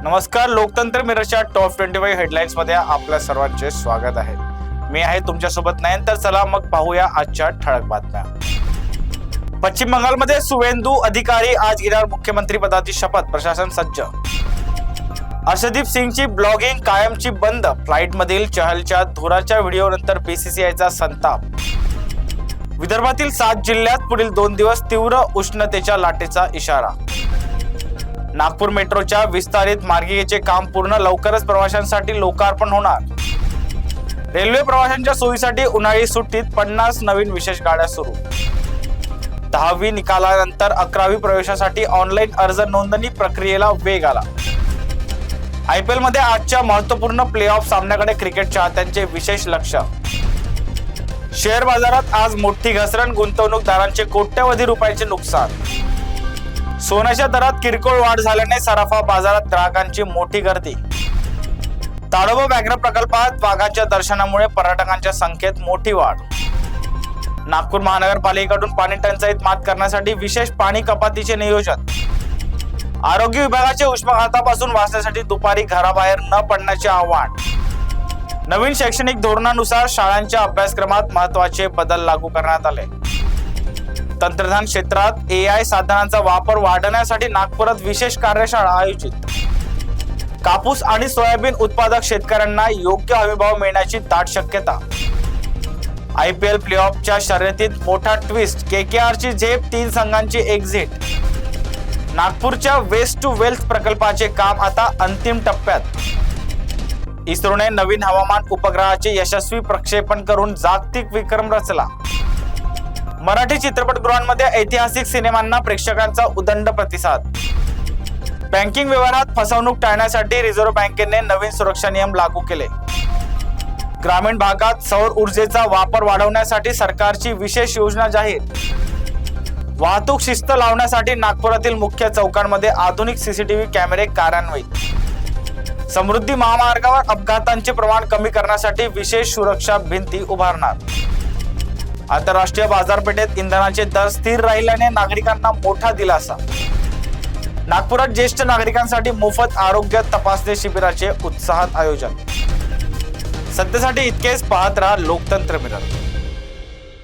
नमस्कार, लोकतंत्र मिररच्या top 25 headlines मध्ये आपल्या सर्वांचे स्वागत आहे. मी आहे तुमच्यासोबत नयन. तर चला मग पाहूया आजच्या ठळक बातम्या. पश्चिम बंगालमध्ये सुवेंदू अधिकारी आज घेणार मुख्यमंत्री पदाची शपथ. प्रशासन सज्ज. अर्शदीप सिंगची ब्लॉगिंग कायमची बंद. फ्लाइट मधील चहलच्या धुराच्या व्हिडिओनंतर बीसीसीआयचा संताप. विदर्भातील 7 जिल्ह्यात पुढील 2 दिवस तीव्र उष्णतेच्या लाटेचा इशारा. नागपूर मेट्रोच्या विस्तारित मार्गिकेचे काम पूर्ण. लवकरच प्रवाशांसाठी लोकार्पण होणार. रेल्वे प्रवाशांच्या सोयीसाठी उन्हाळी सुट्टीत 50 नवीन विशेष गाड्या सुरू. 10वी निकालानंतर 11वी प्रवेशासाठी ऑनलाईन अर्ज नोंदणी प्रक्रियेला वेग आला. IPL मध्ये आजच्या महत्त्वपूर्ण प्लेऑफ सामन्याकडे क्रिकेट चाहत्यांचे विशेष लक्ष. शेअर बाजारात आज मोठी घसरण. गुंतवणूकदारांचे कोट्यवधी रुपयांचे नुकसान. सोन्याच्या दरात किरकोळ वाढ झाल्याने सराफा बाजारात ग्राहकांची मोठी गर्दी. ताडोबा व्याघ्र प्रकल्पात वाघाच्या दर्शनामुळे पर्यटकांच्या संख्येत मोठी वाढ. नागपूर महानगरपालिकेकडून पाणी टंचाईत मात करण्यासाठी विशेष पाणी कपातीचे नियोजन. आरोग्य विभागाचे उष्माघातापासून वाचण्यासाठी दुपारी घराबाहेर न पडण्याचे आवाहन. नवीन शैक्षणिक धोरणानुसार शाळांच्या अभ्यासक्रमात महत्त्वाचे बदल लागू करण्यात आले. तंत्रज्ञान क्षेत्रात AI साधनांचा वापर वाढवण्यासाठी नागपुरात विशेष कार्यशाळा आयोजित. कापूस आणि सोयाबीन उत्पादक शेतकऱ्यांना योग्य हमीभाव मिळण्याची दाट शक्यता. IPL प्लेऑफच्या शर्यतीत मोठा ट्विस्ट. KKRची झेप, 3 संघांची एक्झिट. नागपूरच्या वेस्ट टू वेल्थ प्रकल्पाचे काम आता अंतिम टप्प्यात. इस्रोने नवीन हवामान उपग्रहाचे यशस्वी प्रक्षेपण करून जागतिक विक्रम रचला. मराठी चित्रपटगृहांमध्ये ऐतिहासिक सिनेमांना प्रेक्षकांचा उदंड प्रतिसाद. बँकिंग व्यवहारात फसवणूक टाळण्यासाठी रिझर्व्ह बँकेने नवीन सुरक्षा नियम लागू केले. ग्रामीण भागात सौर ऊर्जेचा वापर वाढवण्यासाठी सरकारची विशेष योजना जाहीर. वाहतूक शिस्त लावण्यासाठी नागपुरातील मुख्य चौकांमध्ये आधुनिक CCTV कॅमेरे कार्यान्वित. समृद्धी महामार्गावर अपघातांचे प्रमाण कमी करण्यासाठी विशेष सुरक्षा भिंती उभारणार. आंतरराष्ट्रीय बाजारपेठेत इंधनाचे दर स्थिर राहिल्याने नागरिकांना मोठा दिलासा. नागपुरात ज्येष्ठ नागरिकांसाठी मोफत आरोग्य तपासणी शिबिराचे उत्साहात आयोजन. सध्यासाठी इतकेच. पाहत राहा लोकतंत्र मिरर.